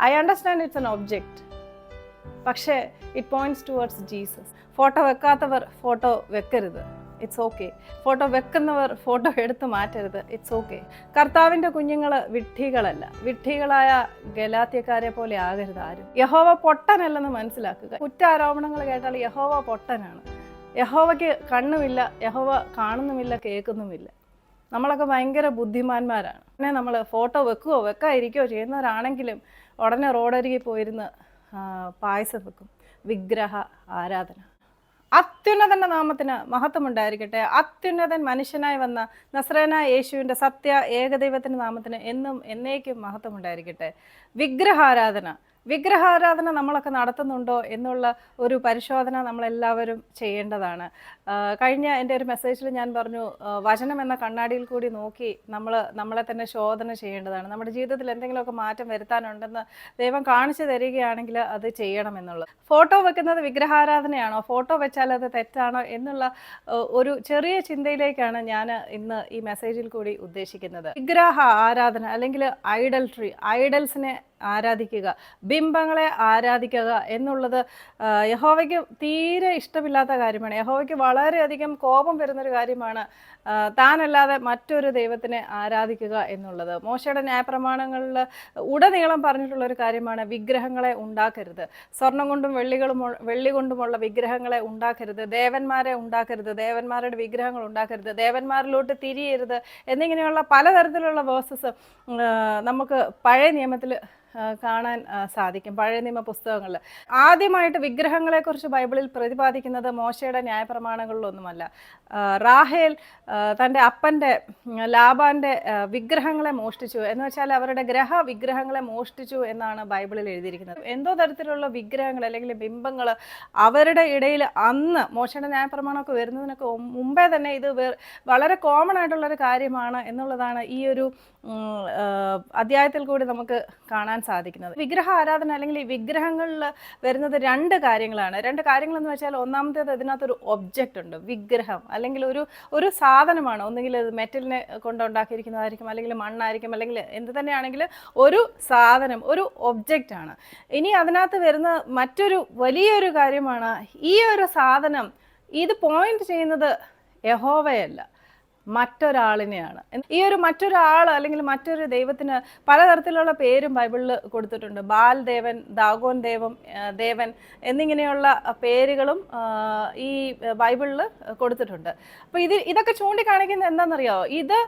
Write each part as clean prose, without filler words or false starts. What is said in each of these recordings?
I understand it's an object, പക്ഷേ it points towards Jesus. Photo വെക്കാത്തവർ photo വെക്കരുത്, it's okay. Photo വെക്കുന്നവർ photo എടുത്ത് മാറ്റരുത്, ഇറ്റ്സ് ഓക്കെ. കർത്താവിൻ്റെ കുഞ്ഞുങ്ങൾ വിഡ്ഢികളല്ല. വിഡ്ഢികളായ ഗലാത്യക്കാരെ പോലെ ആകരുത് ആരും. യഹോവ പൊട്ടനല്ലെന്ന് മനസ്സിലാക്കുക. കുറ്റാരോപണങ്ങൾ കേട്ടാൽ യഹോവ പൊട്ടനാണ്. യഹോവയ്ക്ക് കണ്ണുമില്ല, യഹോവ കാണുന്നുമില്ല, കേൾക്കുന്നുമില്ല. നമ്മളൊക്കെ ഭയങ്കര ബുദ്ധിമാന്മാരാണ്. പിന്നെ നമ്മൾ ഫോട്ടോ വെക്കുകയോ വെക്കാതിരിക്കുകയോ ചെയ്യുന്നവരാണെങ്കിലും ഉടനെ റോഡരികിൽ പോയിരുന്ന് പായസം വെക്കും. വിഗ്രഹ ആരാധന. അത്യുന്നതൻ്റെ നാമത്തിന് മഹത്വമുണ്ടായിരിക്കട്ടെ. അത്യുന്നതൻ മനുഷ്യനായി വന്ന നസ്രേനായ യേശുവിൻ്റെ സത്യ ഏകദൈവത്തിൻ്റെ നാമത്തിന് എന്നും എന്നേക്കും മഹത്വമുണ്ടായിരിക്കട്ടെ. വിഗ്രഹാരാധന നമ്മളൊക്കെ നടത്തുന്നുണ്ടോ എന്നുള്ള ഒരു പരിശോധന നമ്മളെല്ലാവരും ചെയ്യേണ്ടതാണ്. കഴിഞ്ഞ എൻ്റെ ഒരു മെസ്സേജിൽ ഞാൻ പറഞ്ഞു, വചനം എന്ന കണ്ണാടിയിൽ കൂടി നോക്കി നമ്മളെ തന്നെ ശോധന ചെയ്യേണ്ടതാണ്. നമ്മുടെ ജീവിതത്തിൽ എന്തെങ്കിലുമൊക്കെ മാറ്റം വരുത്താനുണ്ടെന്ന് ദൈവം കാണിച്ചു തരികയാണെങ്കിൽ അത് ചെയ്യണമെന്നുള്ളത്. ഫോട്ടോ വെക്കുന്നത് വിഗ്രഹാരാധനയാണോ, ഫോട്ടോ വെച്ചാൽ അത് തെറ്റാണോ എന്നുള്ള ഒരു ചെറിയ ചിന്തയിലേക്കാണ് ഞാൻ ഇന്ന് ഈ മെസ്സേജിൽ കൂടി ഉദ്ദേശിക്കുന്നത്. വിഗ്രഹ ആരാധന അല്ലെങ്കിൽ ഐഡൽസിനെ ആരാധിക്കുക, ബിംബങ്ങളെ ആരാധിക്കുക എന്നുള്ളത് യഹോവയ്ക്ക് തീരെ ഇഷ്ടമില്ലാത്ത കാര്യമാണ്. യഹോവയ്ക്ക് വളരെയധികം കോപം വരുന്നൊരു കാര്യമാണ് താനല്ലാതെ മറ്റൊരു ദൈവത്തിനെ ആരാധിക്കുക എന്നുള്ളത്. മോശയുടെ ന്യായപ്രമാണങ്ങളിൽ ഉടനീളം പറഞ്ഞിട്ടുള്ളൊരു കാര്യമാണ് വിഗ്രഹങ്ങളെ ഉണ്ടാക്കരുത്. സ്വർണം കൊണ്ടും വെള്ളി കൊണ്ടുമുള്ള വിഗ്രഹങ്ങളെ ഉണ്ടാക്കരുത്, ദേവന്മാരെ ഉണ്ടാക്കരുത്, ദേവന്മാരുടെ വിഗ്രഹങ്ങൾ ഉണ്ടാക്കരുത്, ദേവന്മാരിലോട്ട് തിരിയരുത് എന്നിങ്ങനെയുള്ള പലതരത്തിലുള്ള വേഴ്സസ് നമുക്ക് പഴയ നിയമത്തിൽ കാണാൻ സാധിക്കും. പഴയ നിയമ പുസ്തകങ്ങളിൽ ആദ്യമായിട്ട് വിഗ്രഹങ്ങളെക്കുറിച്ച് ബൈബിളിൽ പ്രതിപാദിക്കുന്നത് മോശയുടെ ന്യായപ്രമാണങ്ങളിലൊന്നുമല്ല. റാഹേൽ തൻ്റെ അപ്പൻ്റെ ലാബാൻ്റെ വിഗ്രഹങ്ങളെ മോഷ്ടിച്ചു എന്ന് വെച്ചാൽ അവരുടെ വിഗ്രഹങ്ങളെ മോഷ്ടിച്ചു എന്നാണ് ബൈബിളിൽ എഴുതിയിരിക്കുന്നത്. എന്തോ തരത്തിലുള്ള വിഗ്രഹങ്ങൾ അല്ലെങ്കിൽ ബിംബങ്ങൾ അവരുടെ ഇടയിൽ അന്ന് മോശയുടെ ന്യായപ്രമാണമൊക്കെ വരുന്നതിനൊക്കെ മുമ്പേ തന്നെ ഇത് വളരെ കോമൺ ആയിട്ടുള്ളൊരു കാര്യമാണ് എന്നുള്ളതാണ് ഈ ഒരു അധ്യായത്തിൽ കൂടി നമുക്ക് കാണാൻ സാധിക്കുന്നത്. വിഗ്രഹ ആരാധന അല്ലെങ്കിൽ ഈ വിഗ്രഹങ്ങളിൽ വരുന്നത് രണ്ട് കാര്യങ്ങളെന്ന് വെച്ചാൽ, ഒന്നാമത്തേത് ഇതിനകത്തൊരു ഒബ്ജക്റ്റ് ഉണ്ട്. വിഗ്രഹം അല്ലെങ്കിൽ ഒരു സാധനമാണ്. ഒന്നുകിൽ ഇത് മെറ്റലിനെ കൊണ്ടുണ്ടാക്കിയിരിക്കുന്നതായിരിക്കും, അല്ലെങ്കിൽ മണ്ണായിരിക്കും, അല്ലെങ്കിൽ എന്ത് തന്നെയാണെങ്കിൽ ഒരു സാധനം, ഒരു ഒബ്ജക്റ്റ് ആണ്. ഇനി അതിനകത്ത് വരുന്ന മറ്റൊരു വലിയൊരു കാര്യമാണ്, ഈ ഒരു സാധനം ഇത് പോയിന്റ് ചെയ്യുന്നത് യഹോവയല്ല, മറ്റൊരാളിനെയാണ്. ഈ ഒരു മറ്റൊരാൾ അല്ലെങ്കിൽ മറ്റൊരു ദൈവത്തിന് പലതരത്തിലുള്ള പേരും ബൈബിളിൽ കൊടുത്തിട്ടുണ്ട്. ബാൽ ദേവൻ, ദാഗോൻ ദേവൻ എന്നിങ്ങനെയുള്ള പേരുകളും ഈ ബൈബിളിൽ കൊടുത്തിട്ടുണ്ട്. അപ്പോൾ ഇതൊക്കെ ചൂണ്ടിക്കാണിക്കുന്നത് എന്താണെന്നറിയാമോ? ഇത്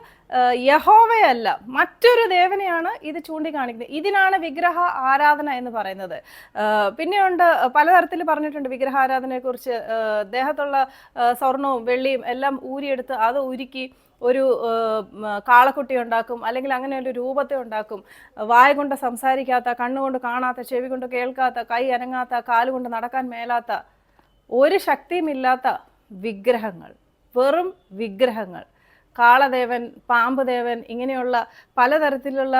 യഹോവയല്ല, മറ്റൊരു ദേവനെയാണ് ഇത് ചൂണ്ടിക്കാണിക്കുന്നത്. ഇതിനാണ് വിഗ്രഹ ആരാധന എന്ന് പറയുന്നത്. പിന്നെയുണ്ട്, പലതരത്തിൽ പറഞ്ഞിട്ടുണ്ട് വിഗ്രഹാരാധനയെക്കുറിച്ച്. ദേഹത്തുള്ള സ്വർണവും വെള്ളിയും എല്ലാം ഊരിയെടുത്ത് അത് ഉരുക്കി ഒരു കാളക്കുട്ടി ഉണ്ടാക്കും, അല്ലെങ്കിൽ അങ്ങനെ ഒരു രൂപത്തെ ഉണ്ടാക്കും. വായ കൊണ്ട് സംസാരിക്കാത്ത, കണ്ണുകൊണ്ട് കാണാത്ത, ചെവി കൊണ്ട് കേൾക്കാത്ത, കൈ അനങ്ങാത്ത, കാലുകൊണ്ട് നടക്കാൻ മേലാത്ത, ഒരു ശക്തിയുമില്ലാത്ത വിഗ്രഹങ്ങൾ, വെറും വിഗ്രഹങ്ങൾ. കാളദേവൻ, പാമ്പ് ദേവൻ, ഇങ്ങനെയുള്ള പലതരത്തിലുള്ള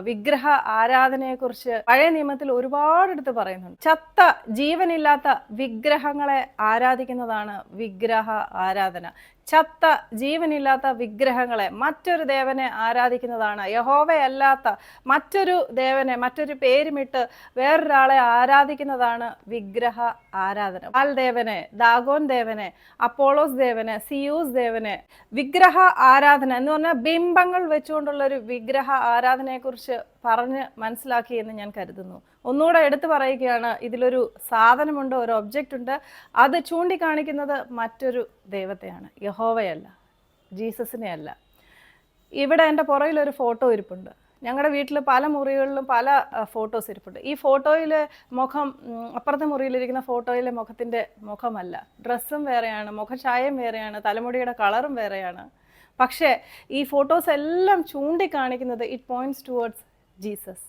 വിഗ്രഹ ആരാധനയെക്കുറിച്ച് പഴയ നിയമത്തിൽ ഒരുപാടെടുത്ത് പറയുന്നുണ്ട്. ചത്ത ജീവനില്ലാത്ത വിഗ്രഹങ്ങളെ ആരാധിക്കുന്നതാണ് വിഗ്രഹ ആരാധന. ചത്ത ജീവനില്ലാത്ത വിഗ്രഹങ്ങളെ, മറ്റൊരു ദേവനെ ആരാധിക്കുന്നതാണ്, യഹോവയല്ലാത്ത മറ്റൊരു ദേവനെ, മറ്റൊരു പേരുമിട്ട് വേറൊരാളെ ആരാധിക്കുന്നതാണ് വിഗ്രഹ ആരാധന. ബാൽ ദേവനെ, ദാഗോൻ ദേവനെ, അപ്പോളോസ് ദേവനെ, സിയൂസ് ദേവനെ. വിഗ്രഹ ആരാധന എന്ന് പറഞ്ഞാൽ ബിംബങ്ങൾ വെച്ചുകൊണ്ടുള്ള ഒരു വിഗ്രഹ ആരാധനയെക്കുറിച്ച് പറഞ്ഞ് മനസ്സിലാക്കി എന്ന് ഞാൻ കരുതുന്നു. ഒന്നുകൂടെ എടുത്തു പറയുകയാണ്, ഇതിലൊരു സാധനമുണ്ട്, ഒരു ഒബ്ജക്റ്റ് ഉണ്ട്. അത് ചൂണ്ടിക്കാണിക്കുന്നത് മറ്റൊരു ദൈവത്തെയാണ്, യഹോവയല്ല, ജീസസിനെ അല്ല. ഇവിടെ എൻ്റെ പുറകിലൊരു ഫോട്ടോ ഇരിപ്പുണ്ട്. ഞങ്ങളുടെ വീട്ടിൽ പല മുറികളിലും പല ഫോട്ടോസ് ഇരിപ്പുണ്ട്. ഈ ഫോട്ടോയിൽ മുഖം, അപ്പുറത്തെ മുറിയിലിരിക്കുന്ന ഫോട്ടോയിലെ മുഖത്തിൻ്റെ മുഖമല്ല, ഡ്രസ്സും വേറെയാണ്, മുഖഛായയും വേറെയാണ്, തലമുടിയുടെ കളറും വേറെയാണ്. പക്ഷേ ഈ ഫോട്ടോസ് എല്ലാം ചൂണ്ടിക്കാണിക്കുന്നത് ഇറ്റ് പോയിന്റ്സ് ടുവേർഡ്സ് ജീസസ്.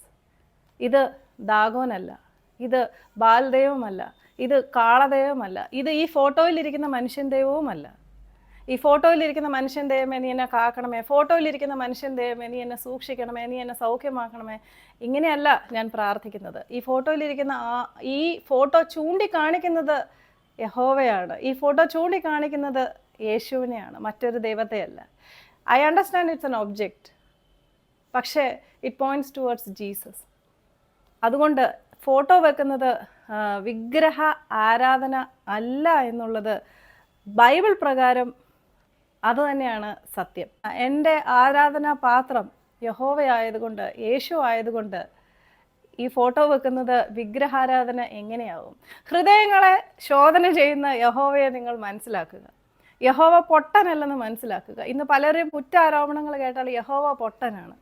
ഇത് ദാഗോനല്ല, ഇത് ബാൽദൈവമല്ല, ഇത് കാളദൈവമല്ല, ഇത് ഈ ഫോട്ടോയിലിരിക്കുന്ന മനുഷ്യൻ ദൈവവുമല്ല. ഈ ഫോട്ടോയിലിരിക്കുന്ന മനുഷ്യൻ ദൈവമേ നീ എന്നെ കാക്കണമേ, ഫോട്ടോയിലിരിക്കുന്ന മനുഷ്യൻ ദൈവമേ നീ എന്നെ സൂക്ഷിക്കണമേ, നീ എന്നെ സൗഖ്യമാക്കണമേ, ഇങ്ങനെയല്ല ഞാൻ പ്രാർത്ഥിക്കുന്നത്. ഈ ഫോട്ടോയിലിരിക്കുന്ന ഈ ഫോട്ടോ ചൂണ്ടിക്കാണിക്കുന്നത് യഹോവയാണ്. ഈ ഫോട്ടോ ചൂണ്ടിക്കാണിക്കുന്നത് യേശുവിനെയാണ്, മറ്റൊരു ദൈവത്തെയല്ല. I understand it's an object, പക്ഷേ ഇറ്റ് പോയിന്റ്സ് ടുവേർഡ്സ് ജീസസ്. അതുകൊണ്ട് ഫോട്ടോ വെക്കുന്നത് വിഗ്രഹ ആരാധന അല്ല എന്നുള്ളത് ബൈബിൾ പ്രകാരം അതുതന്നെയാണ് സത്യം. എൻ്റെ ആരാധനാ പാത്രം യഹോവയായതുകൊണ്ട്, യേശു ആയതുകൊണ്ട് ഈ ഫോട്ടോ വെക്കുന്നത് വിഗ്രഹാരാധന എങ്ങനെയാവും? ഹൃദയങ്ങളെ ശോധന ചെയ്യുന്ന യഹോവയെ നിങ്ങൾ മനസ്സിലാക്കുക. യഹോവ പൊട്ടനല്ലെന്ന് മനസ്സിലാക്കുക. ഇന്ന് പലരും കുറ്റാരോപണങ്ങൾ കേട്ടാൽ യഹോവ പൊട്ടനാണ്,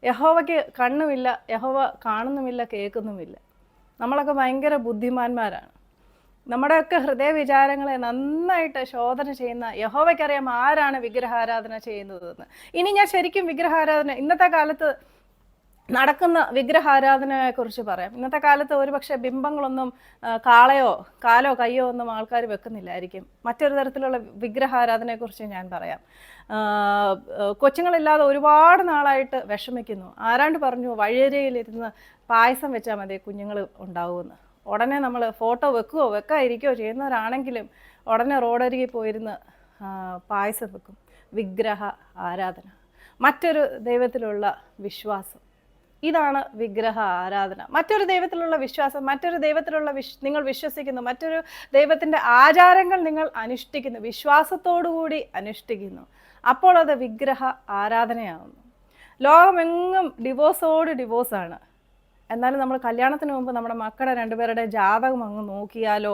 യഹോവയ്ക്ക് കണ്ണുമില്ല, യഹോവ കാണുന്നുമില്ല, കേൾക്കുന്നുമില്ല. നമ്മളൊക്കെ ഭയങ്കര ബുദ്ധിമാന്മാരാണ്. നമ്മുടെയൊക്കെ ഹൃദയ വിചാരങ്ങളെ നന്നായിട്ട് ശോധന ചെയ്യുന്ന യഹോവയ്ക്കറിയാം ആരാണ് വിഗ്രഹാരാധന ചെയ്യുന്നതെന്ന്. ഇനി ഞാൻ ശരിക്കും വിഗ്രഹാരാധന, ഇന്നത്തെ കാലത്ത് നടക്കുന്ന വിഗ്രഹാരാധനയെ കുറിച്ച് പറയാം. ഇന്നത്തെ കാലത്ത് ഒരുപക്ഷെ ബിംബങ്ങളൊന്നും കാലോ കയ്യോ ഒന്നും ആൾക്കാർ വെക്കുന്നില്ലായിരിക്കും. മറ്റൊരു തരത്തിലുള്ള വിഗ്രഹാരാധനയെക്കുറിച്ച് ഞാൻ പറയാം. കൊച്ചുങ്ങളില്ലാതെ ഒരുപാട് നാളായിട്ട് വിഷമിക്കുന്നു. ആരാണ്ട് പറഞ്ഞു വഴിയരികിലിരുന്ന് പായസം വെച്ചാൽ മതി കുഞ്ഞുങ്ങൾ ഉണ്ടാവുമെന്ന്. ഉടനെ നമ്മൾ ഫോട്ടോ വെക്കുകയോ വെക്കാതിരിക്കുകയോ ചെയ്യുന്നവരാണെങ്കിലും ഉടനെ റോഡരികിൽ പോയിരുന്ന് പായസം വെക്കും. വിഗ്രഹ ആരാധന, മറ്റൊരു ദൈവത്തിലുള്ള വിശ്വാസം, ഇതാണ് വിഗ്രഹ ആരാധന. മറ്റൊരു ദൈവത്തിലുള്ള വിശ്വാസം, മറ്റൊരു ദൈവത്തിലുള്ള നിങ്ങൾ വിശ്വസിക്കുന്നു, മറ്റൊരു ദൈവത്തിൻ്റെ ആചാരങ്ങൾ നിങ്ങൾ അനുഷ്ഠിക്കുന്നു, വിശ്വാസത്തോടുകൂടി അനുഷ്ഠിക്കുന്നു, അപ്പോൾ അത് വിഗ്രഹ ആരാധനയാകുന്നു. ലോകമെങ്ങും ഡിവോഴ്സാണ്. എന്നാലും നമ്മൾ കല്യാണത്തിന് മുമ്പ് നമ്മുടെ മക്കളുടെ രണ്ടുപേരുടെ ജാതകം അങ്ങ് നോക്കിയാലോ?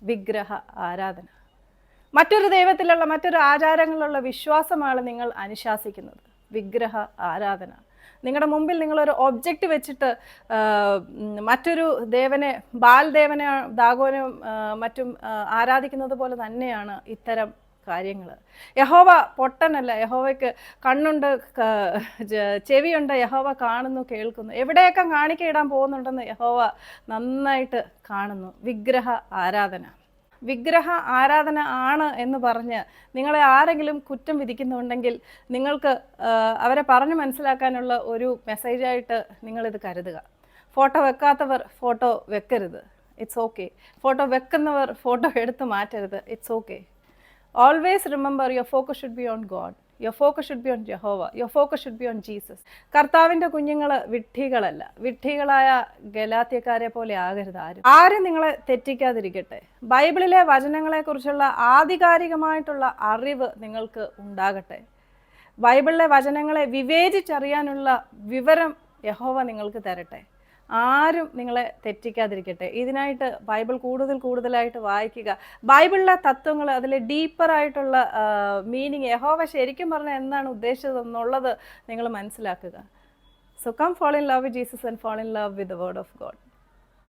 വിഗ്രഹ ആരാധന. മറ്റൊരു ദൈവത്തിലുള്ള, മറ്റൊരു ആചാരങ്ങളിലുള്ള വിശ്വാസമാണ് നിങ്ങൾ അനുശാസിക്കുന്നത്. വിഗ്രഹ ആരാധന. നിങ്ങളുടെ മുമ്പിൽ നിങ്ങളൊരു ഒബ്ജക്റ്റ് വെച്ചിട്ട് മറ്റൊരു ദേവനെ, ബാൽദേവനെ, ദാഗോനും മറ്റും ആരാധിക്കുന്നത് പോലെ തന്നെയാണ് ഇത്തരം കാര്യങ്ങൾ. യഹോവ പൊട്ടനല്ല, യഹോവയ്ക്ക് കണ്ണുണ്ട്, ചെവിയുണ്ട്, യഹോവ കാണുന്നു, കേൾക്കുന്നു. എവിടെയൊക്കെ കാണിക്കയിടാൻ പോകുന്നുണ്ടെന്ന് യഹോവ നന്നായിട്ട് കാണുന്നു. വിഗ്രഹ ആരാധന. വിഗ്രഹ ആരാധന ആണ് എന്ന് പറഞ്ഞ് നിങ്ങളെ ആരെങ്കിലും കുറ്റം വിധിക്കുന്നുണ്ടെങ്കിൽ നിങ്ങൾക്ക് അവരെ പറഞ്ഞു മനസ്സിലാക്കാനുള്ള ഒരു മെസ്സേജായിട്ട് നിങ്ങളിത് കരുതുക. ഫോട്ടോ വെക്കാത്തവർ ഫോട്ടോ വെക്കരുത്, ഇറ്റ്സ് ഓക്കെ. ഫോട്ടോ വെക്കുന്നവർ ഫോട്ടോ എടുത്ത് മാറ്റരുത്, it's okay. Always remember your focus should be on God. Your focus should be on Jehovah. Your focus should be on Jesus. കർത്താവിൻ്റെ കുഞ്ഞുങ്ങൾ വിഡ്ഢികളല്ല. വിഡ്ഢികളായ ഗലാത്യക്കാരെ പോലെ ആകരുത് ആരും നിങ്ങളെ തെറ്റിക്കാതിരിക്കട്ടെ. ബൈബിളിലെ വചനങ്ങളെക്കുറിച്ചുള്ള ആധികാരികമായിട്ടുള്ള അറിവ് നിങ്ങൾക്ക് ഉണ്ടാകട്ടെ. ബൈബിളിലെ വചനങ്ങളെ വിവേചിച്ചറിയാനുള്ള വിവരം യഹോവ നിങ്ങൾക്ക് തരട്ടെ. ആരും നിങ്ങളെ തെറ്റിക്കാതിരിക്കട്ടെ. ഇതിനായിട്ട് ബൈബിൾ കൂടുതലായിട്ട് വായിക്കുക. ബൈബിളിലെ തത്വങ്ങൾ, അതിലെ ഡീപ്പറായിട്ടുള്ള മീനിങ്, യഹോവ ശരിക്കും പറഞ്ഞാൽ എന്താണ് ഉദ്ദേശിച്ചതെന്നുള്ളത് നിങ്ങൾ മനസ്സിലാക്കുക. So come fall in love with Jesus and fall in love with the word of God.